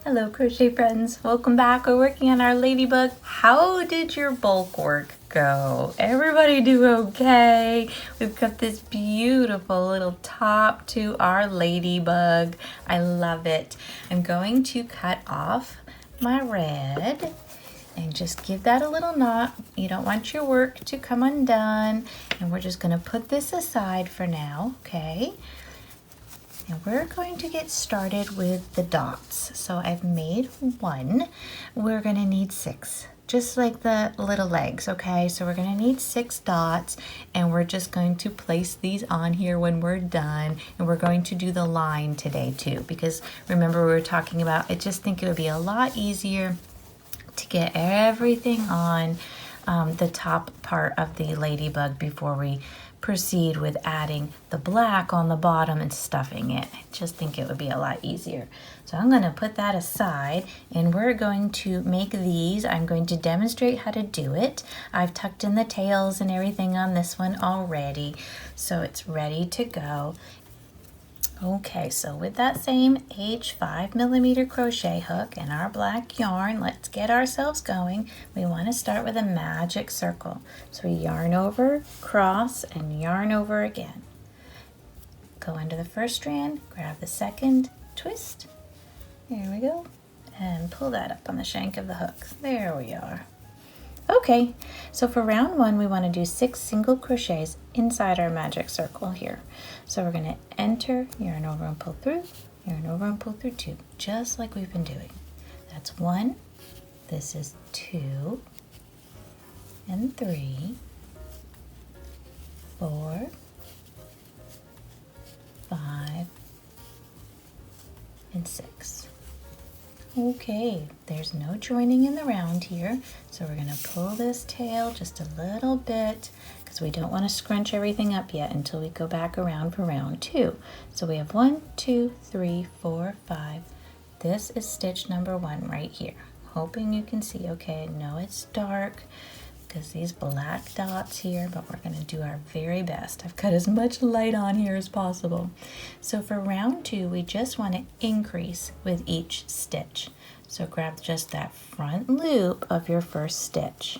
Hello crochet friends, welcome back. We're working on our ladybug. How did your bulk work go? Everybody do okay? We've got this beautiful little top to our ladybug. I love it. I'm going to cut off my red and just give that a little knot. You don't want your work to come undone, and we're just going to put this aside for now, okay? And we're going to get started with the dots. So I've made one. We're going to need 6, just like the little legs, okay? So we're going to need 6 dots, and we're just going to place these on here when we're done. And we're going to do the line today too, because remember we were talking about, I just think it would be a lot easier to get everything on the top part of the ladybug before we proceed with adding the black on the bottom and stuffing it. I just think it would be a lot easier. So I'm going to put that aside, and we're going to make these. I'm going to demonstrate how to do it. I've tucked in the tails and everything on this one already, so it's ready to go. Okay, so with that same H5mm crochet hook and our black yarn, let's get ourselves going. We want to start with a magic circle. So we yarn over, cross, and yarn over again. Go under the first strand, grab the second, twist. Here we go. And pull that up on the shank of the hook. There we are. Okay, so for round 1, we want to do 6 single crochets inside our magic circle here. So we're going to enter, yarn over and pull through, yarn over and pull through 2, just like we've been doing. That's 1, this is 2, and 3, 4, 5, and 6. Okay, there's no joining in the round here, so we're going to pull this tail just a little bit because we don't want to scrunch everything up yet until we go back around for round 2. So we have 1, 2, 3, 4, 5. This is stitch number 1 right here. Hoping you can see. Okay, I know it's dark because these black dots here, but we're going to do our very best. I've got as much light on here as possible. So for round 2, we just want to increase with each stitch. So grab just that front loop of your first stitch.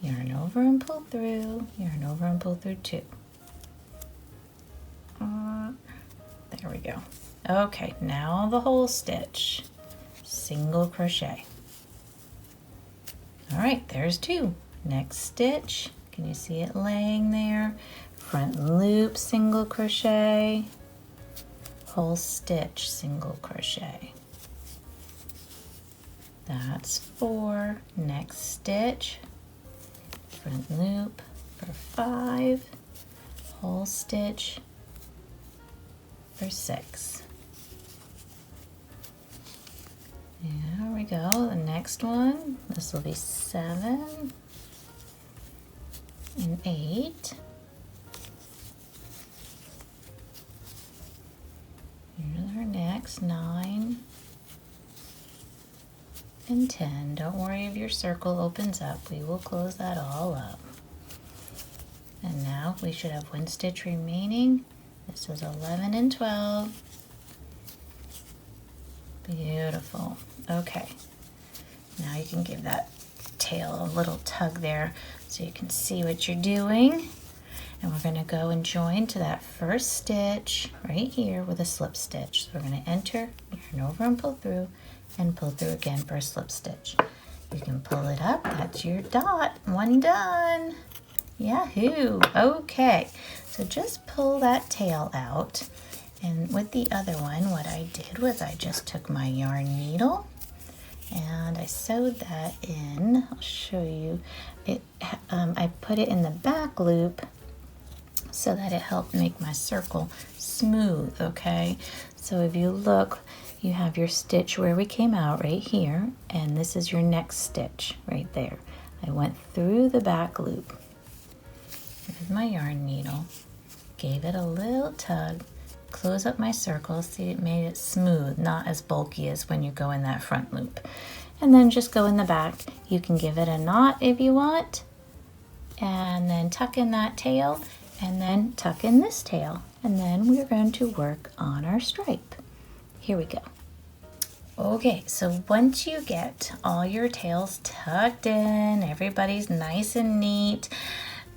Yarn over and pull through, yarn over and pull through 2. There we go. Okay, now the whole stitch. Single crochet. All right, there's 2. Next stitch, can you see it laying there? Front loop, single crochet, whole stitch, single crochet. That's 4. Next stitch, front loop for 5, whole stitch for 6. There we go, the next one, this will be 7 and 8. Here's our next 9 and 10. Don't worry if your circle opens up, we will close that all up. And now we should have 1 stitch remaining. This is 11 and 12. Beautiful. Okay, now you can give that tail a little tug there so you can see what you're doing. And we're going to go and join to that first stitch right here with a slip stitch. So we're going to enter, yarn over and pull through again for a slip stitch. You can pull it up. That's your dot. 1 done. Yahoo! Okay, so just pull that tail out. And with the other one, what I did was I just took my yarn needle and I sewed that in. I'll show you. I put it in the back loop so that it helped make my circle smooth, okay? So if you look, you have your stitch where we came out right here, and this is your next stitch right there. I went through the back loop with my yarn needle, gave it a little tug, close up my circle, see it made it smooth, not as bulky as when you go in that front loop. And then just go in the back. You can give it a knot if you want, and then tuck in that tail, and then tuck in this tail. And then we're going to work on our stripe. Here we go. Okay, so once you get all your tails tucked in, everybody's nice and neat,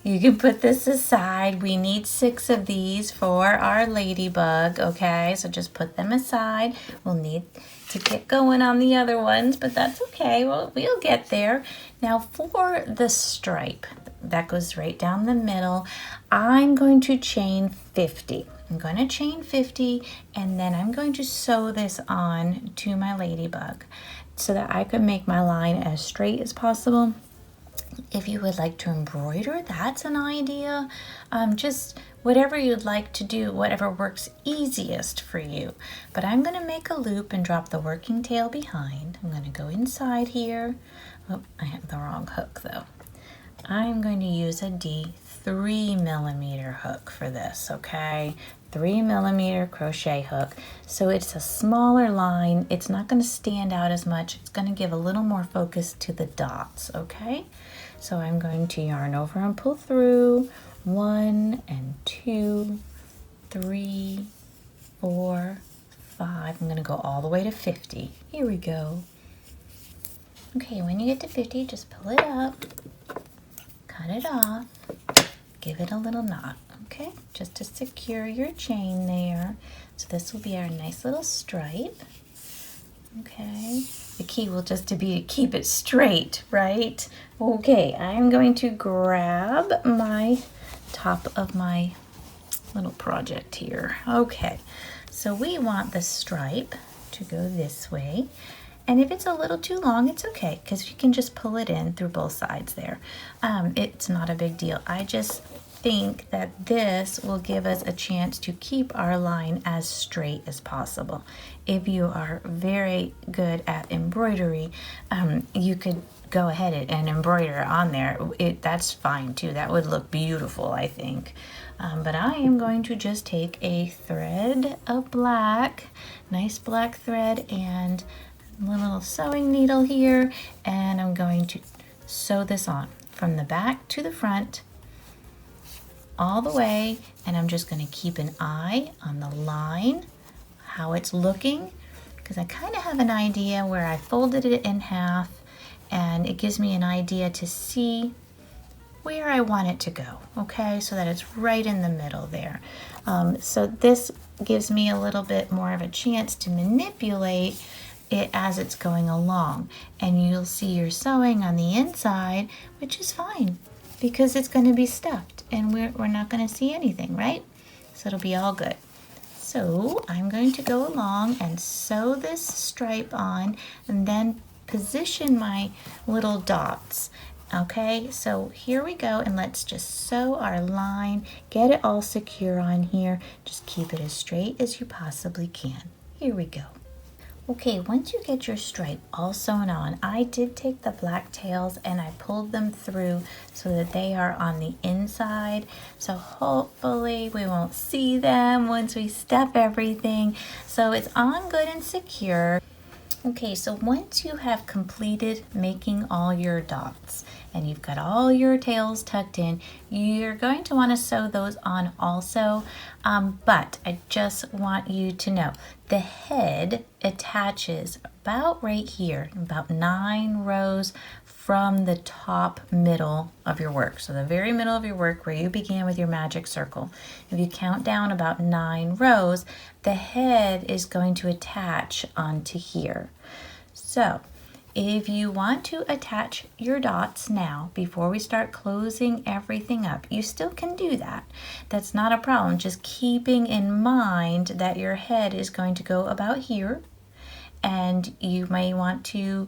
you can put this aside. We need 6 of these for our ladybug, okay? So just put them aside. We'll need to get going on the other ones, but that's okay. We'll get there. Now for the stripe, that goes right down the middle, I'm going to chain 50. I'm going to chain 50 and then I'm going to sew this on to my ladybug so that I can make my line as straight as possible. If you would like to embroider, that's an idea. Just whatever you'd like to do, whatever works easiest for you. But I'm going to make a loop and drop the working tail behind. I'm going to go inside here. Oh, I have the wrong hook though. I'm going to use a D3mm hook for this, okay? 3mm crochet hook. So it's a smaller line. It's not going to stand out as much. It's going to give a little more focus to the dots, okay? So I'm going to yarn over and pull through 1 and 2, 3, 4, 5. I'm going to go all the way to 50. Here we go. Okay, when you get to 50, just pull it up, cut it off, give it a little knot, okay? Just to secure your chain there. So this will be our nice little stripe. Okay, the key will just be to keep it straight, right? Okay, I'm going to grab my top of my little project here. Okay, so we want the stripe to go this way. And if it's a little too long, it's okay, because you can just pull it in through both sides there. It's not a big deal. I just think that this will give us a chance to keep our line as straight as possible. If you are very good at embroidery, you could go ahead and embroider on there. That's fine too. That would look beautiful, I think. But I am going to just take a thread of black, nice black thread, and a little sewing needle here, and I'm going to sew this on from the back to the front all the way, and I'm just going to keep an eye on the line, how it's looking, because I kind of have an idea where I folded it in half, and it gives me an idea to see where I want it to go, okay, so that it's right in the middle there. So this gives me a little bit more of a chance to manipulate it as it's going along, and you'll see your sewing on the inside, which is fine because it's going to be stuffed and we're not going to see anything, right? So it'll be all good. So I'm going to go along and sew this stripe on and then position my little dots. Okay, so here we go, and let's just sew our line, get it all secure on here. Just keep it as straight as you possibly can. Here we go. Okay, once you get your stripe all sewn on, I did take the black tails and I pulled them through so that they are on the inside. So hopefully we won't see them once we stuff everything. So it's on good and secure. Okay, so once you have completed making all your dots and you've got all your tails tucked in, you're going to want to sew those on also. But I just want you to know the head attaches about right here, about 9 rows from the top middle of your work. So the very middle of your work where you began with your magic circle. If you count down about 9 rows, the head is going to attach onto here. So if you want to attach your dots now before we start closing everything up, you still can do that. That's not a problem. Just keeping in mind that your head is going to go about here, and you may want to,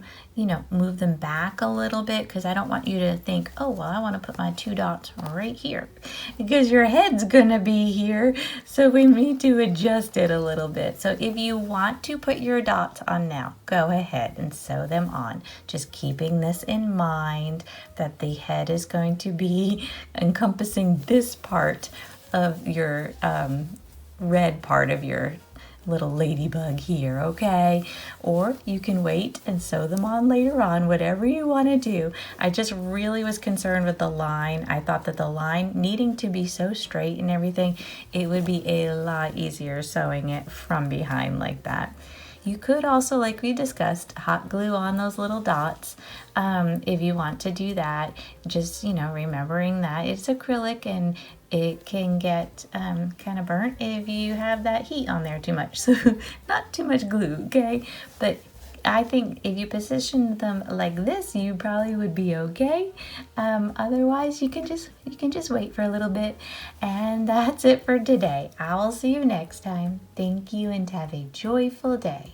move them back a little bit, because I don't want you to think, oh, well, I want to put my 2 dots right here, because your head's gonna be here, so we need to adjust it a little bit. So if you want to put your dots on now, go ahead and sew them on, just keeping this in mind that the head is going to be encompassing this part of your red part of your little ladybug here, okay? Or you can wait and sew them on later on, whatever you want to do. I just really was concerned with the line. I thought that the line needing to be so straight and everything, it would be a lot easier sewing it from behind like that. You could also, like we discussed, hot glue on those little dots if you want to do that. Just, you know, remembering that it's acrylic and it can get kind of burnt if you have that heat on there too much. So not too much glue, okay? But I think if you position them like this, you probably would be okay. Otherwise, you can just wait for a little bit. And that's it for today. I will see you next time. Thank you and have a joyful day.